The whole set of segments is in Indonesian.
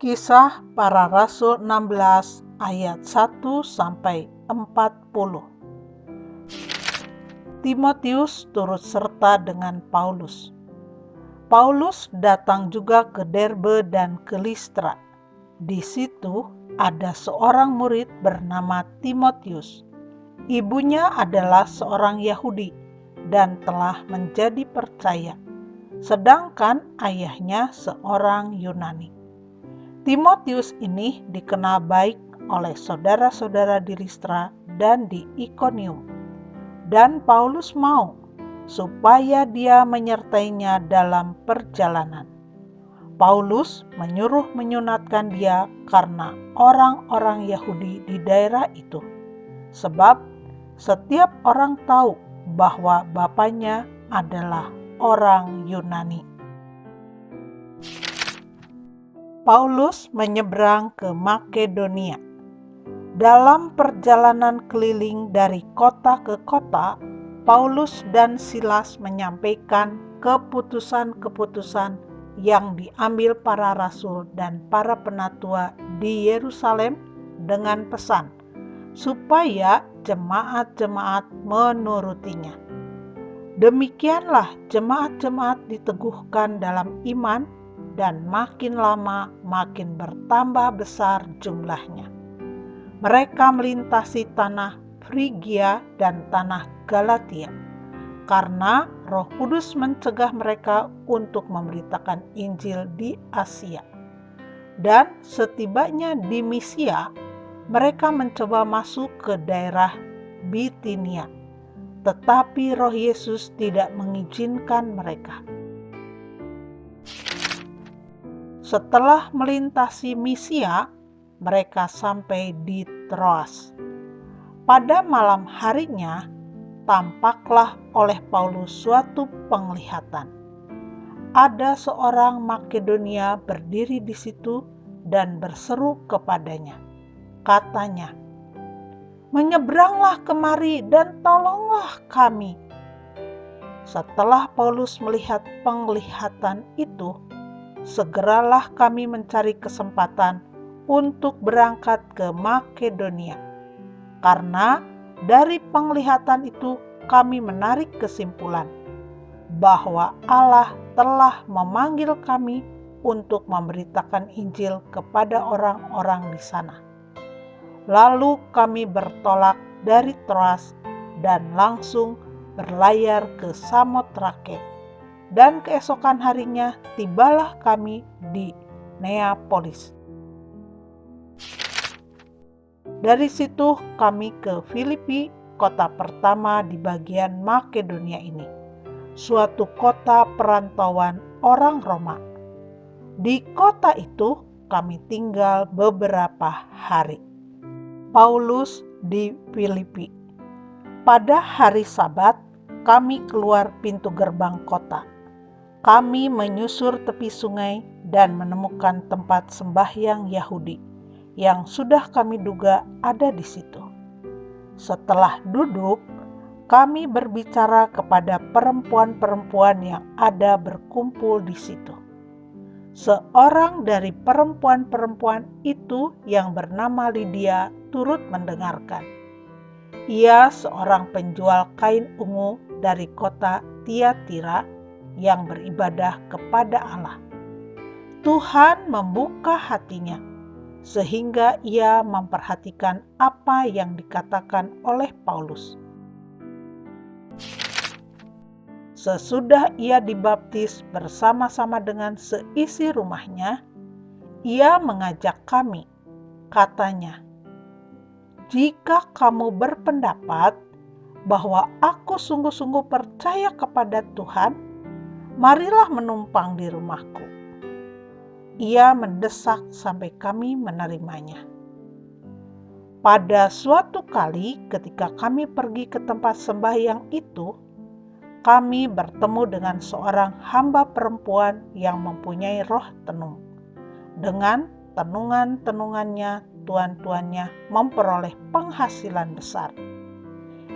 Kisah Para Rasul 16 ayat 1-40. Timotius turut serta dengan Paulus. Paulus datang juga ke Derbe dan ke Listra. Di situ ada seorang murid bernama Timotius. Ibunya adalah seorang Yahudi dan telah menjadi percaya, sedangkan ayahnya seorang Yunani. Timotius ini dikenal baik oleh saudara-saudara di Listra dan di Ikonium, dan Paulus mau supaya dia menyertainya dalam perjalanan. Paulus menyuruh menyunatkan dia karena orang-orang Yahudi di daerah itu, sebab setiap orang tahu bahwa bapaknya adalah orang Yunani. Paulus menyeberang ke Makedonia. Dalam perjalanan keliling dari kota ke kota, Paulus dan Silas menyampaikan keputusan-keputusan yang diambil para rasul dan para penatua di Yerusalem dengan pesan supaya jemaat-jemaat menurutinya. Demikianlah jemaat-jemaat diteguhkan dalam iman, dan makin lama makin bertambah besar jumlahnya. Mereka melintasi tanah Frigia dan tanah Galatia, karena Roh Kudus mencegah mereka untuk memberitakan Injil di Asia. Dan setibanya di Misia, mereka mencoba masuk ke daerah Bitinia, tetapi Roh Yesus tidak mengizinkan mereka. Setelah melintasi Misia, mereka sampai di Troas. Pada malam harinya, tampaklah oleh Paulus suatu penglihatan. Ada seorang Makedonia berdiri di situ dan berseru kepadanya. Katanya, "Menyeberanglah kemari dan tolonglah kami." Setelah Paulus melihat penglihatan itu, segeralah kami mencari kesempatan untuk berangkat ke Makedonia. Karena dari penglihatan itu kami menarik kesimpulan bahwa Allah telah memanggil kami untuk memberitakan Injil kepada orang-orang di sana. Lalu kami bertolak dari Troas dan langsung berlayar ke Samotrake. Dan keesokan harinya tibalah kami di Neapolis. Dari situ kami ke Filipi, kota pertama di bagian Makedonia ini, suatu kota perantauan orang Roma. Di kota itu kami tinggal beberapa hari. Paulus di Filipi. Pada hari Sabat, kami keluar pintu gerbang kota. Kami menyusur tepi sungai dan menemukan tempat sembahyang Yahudi yang sudah kami duga ada di situ. Setelah duduk, kami berbicara kepada perempuan-perempuan yang ada berkumpul di situ. Seorang dari perempuan-perempuan itu yang bernama Lydia turut mendengarkan. Ia seorang penjual kain ungu dari kota Tiatira yang beribadah kepada Allah. Tuhan membuka hatinya sehingga ia memperhatikan apa yang dikatakan oleh Paulus. Sesudah ia dibaptis bersama-sama dengan seisi rumahnya, ia mengajak kami. Katanya, "Jika kamu berpendapat bahwa aku sungguh-sungguh percaya kepada Tuhan, marilah menumpang di rumahku." Ia mendesak sampai kami menerimanya. Pada suatu kali ketika kami pergi ke tempat sembahyang itu, kami bertemu dengan seorang hamba perempuan yang mempunyai roh tenung. Dengan tenungan-tenungannya, tuan-tuannya memperoleh penghasilan besar.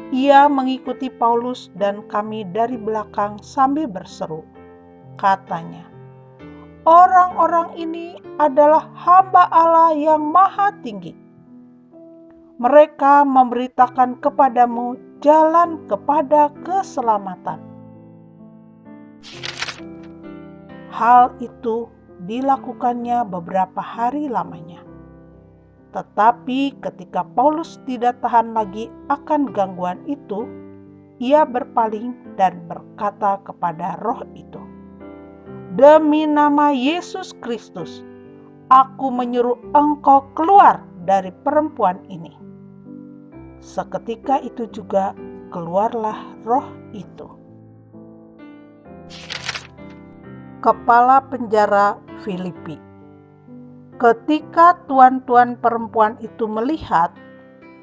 Ia mengikuti Paulus dan kami dari belakang sambil berseru. Katanya, "Orang-orang ini adalah hamba Allah yang maha tinggi. Mereka memberitakan kepadamu jalan kepada keselamatan. Hal itu dilakukannya beberapa hari lamanya. Tetapi ketika Paulus tidak tahan lagi akan gangguan itu, ia berpaling dan berkata kepada roh itu, "Demi nama Yesus Kristus, aku menyuruh engkau keluar dari perempuan ini." Seketika itu juga keluarlah roh itu. Kepala penjara Filipi. Ketika tuan-tuan perempuan itu melihat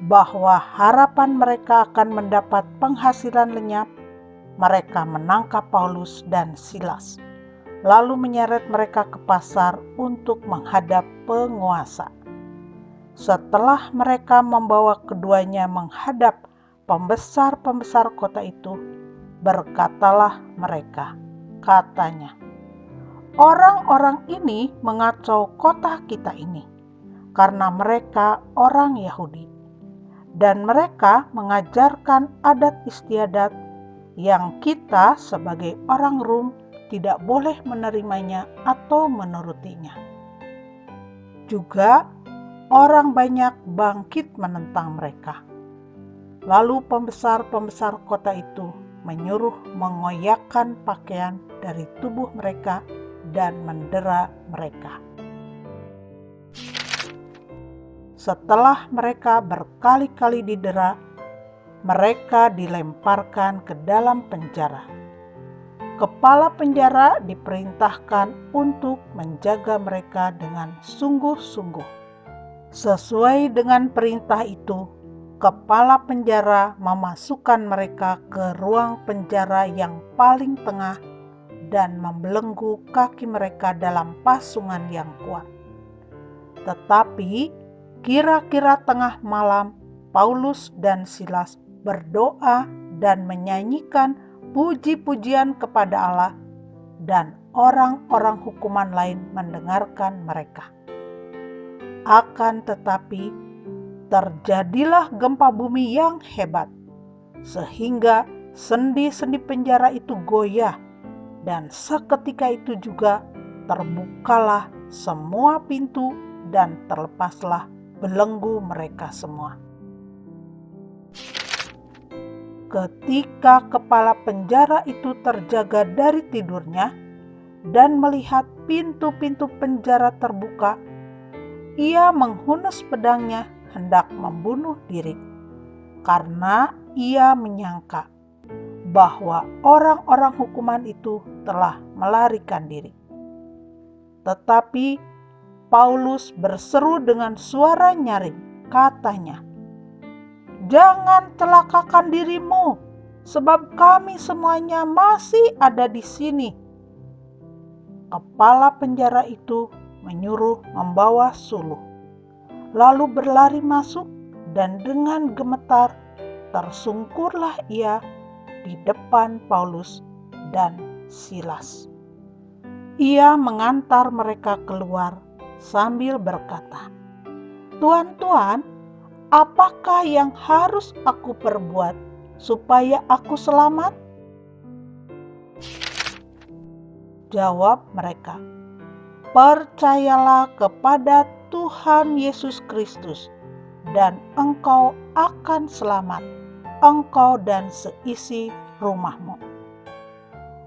bahwa harapan mereka akan mendapat penghasilan lenyap, mereka menangkap Paulus dan Silas, lalu menyeret mereka ke pasar untuk menghadap penguasa. Setelah mereka membawa keduanya menghadap pembesar-pembesar kota itu, berkatalah mereka, katanya, "Orang-orang ini mengacau kota kita ini, karena mereka orang Yahudi, dan mereka mengajarkan adat istiadat yang kita sebagai orang Rom tidak boleh menerimanya atau menurutinya. Juga orang banyak bangkit menentang mereka." Lalu pembesar-pembesar kota itu menyuruh mengoyakkan pakaian dari tubuh mereka dan mendera mereka. Setelah mereka berkali-kali didera, mereka dilemparkan ke dalam penjara. Kepala penjara diperintahkan untuk menjaga mereka dengan sungguh-sungguh. Sesuai dengan perintah itu, kepala penjara memasukkan mereka ke ruang penjara yang paling tengah dan membelenggu kaki mereka dalam pasungan yang kuat. Tetapi kira-kira tengah malam, Paulus dan Silas berdoa dan menyanyikan puji-pujian kepada Allah, dan orang-orang hukuman lain mendengarkan mereka. Akan tetapi, terjadilah gempa bumi yang hebat, sehingga sendi-sendi penjara itu goyah, dan seketika itu juga terbukalah semua pintu dan terlepaslah belenggu mereka semua. Ketika kepala penjara itu terjaga dari tidurnya dan melihat pintu-pintu penjara terbuka, ia menghunus pedangnya hendak membunuh diri, karena ia menyangka bahwa orang-orang hukuman itu telah melarikan diri. Tetapi Paulus berseru dengan suara nyaring, katanya, "Jangan celakakan dirimu, sebab kami semuanya masih ada di sini." Kepala penjara itu menyuruh membawa suluh, lalu berlari masuk, dan dengan gemetar tersungkurlah ia di depan Paulus dan Silas. Ia mengantar mereka keluar sambil berkata, "Tuan-tuan, apakah yang harus aku perbuat supaya aku selamat?" Jawab mereka, "Percayalah kepada Tuhan Yesus Kristus, dan engkau akan selamat, engkau dan seisi rumahmu."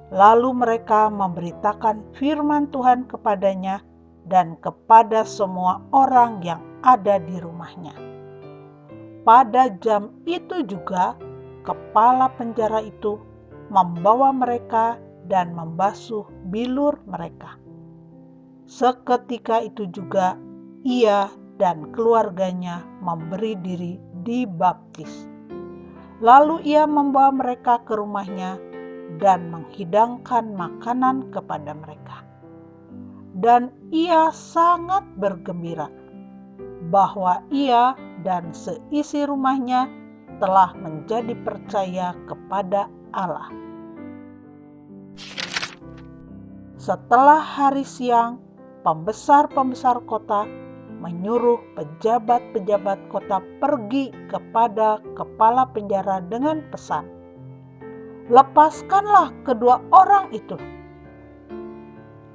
Lalu mereka memberitakan firman Tuhan kepadanya dan kepada semua orang yang ada di rumahnya. Pada jam itu juga, kepala penjara itu membawa mereka dan membasuh bilur mereka. Seketika itu juga ia dan keluarganya memberi diri dibaptis. Lalu ia membawa mereka ke rumahnya dan menghidangkan makanan kepada mereka. Dan ia sangat bergembira bahwa ia dan seisi rumahnya telah menjadi percaya kepada Allah. Setelah hari siang, pembesar-pembesar kota menyuruh pejabat-pejabat kota pergi kepada kepala penjara dengan pesan, "Lepaskanlah kedua orang itu."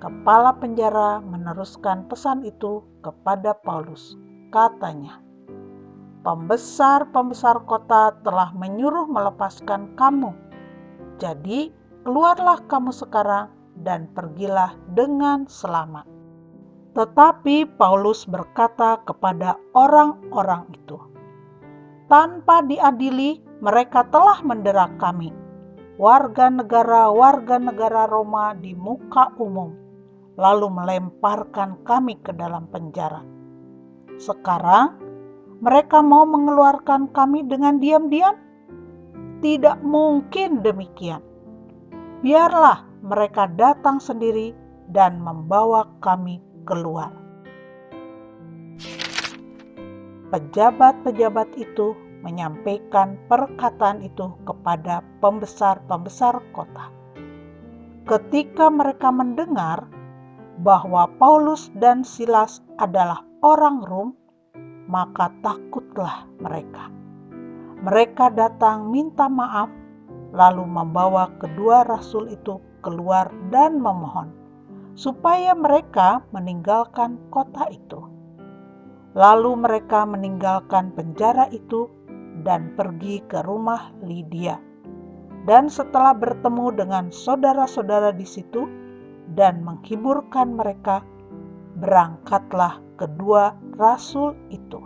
Kepala penjara meneruskan pesan itu kepada Paulus. Katanya, "Pembesar-pembesar kota telah menyuruh melepaskan kamu. Jadi keluarlah kamu sekarang dan pergilah dengan selamat." Tetapi Paulus berkata kepada orang-orang itu, "Tanpa diadili, mereka telah mendera kami, warga negara Roma, di muka umum, lalu melemparkan kami ke dalam penjara. Sekarang mereka mau mengeluarkan kami dengan diam-diam? Tidak mungkin demikian. Biarlah mereka datang sendiri dan membawa kami keluar." Pejabat-pejabat itu menyampaikan perkataan itu kepada pembesar-pembesar kota. Ketika mereka mendengar bahwa Paulus dan Silas adalah orang Rom, maka takutlah mereka. Mereka datang minta maaf, lalu membawa kedua rasul itu keluar dan memohon supaya mereka meninggalkan kota itu. Lalu mereka meninggalkan penjara itu dan pergi ke rumah Lydia. Dan setelah bertemu dengan saudara-saudara di situ dan menghiburkan mereka, berangkatlah kedua rasul itu.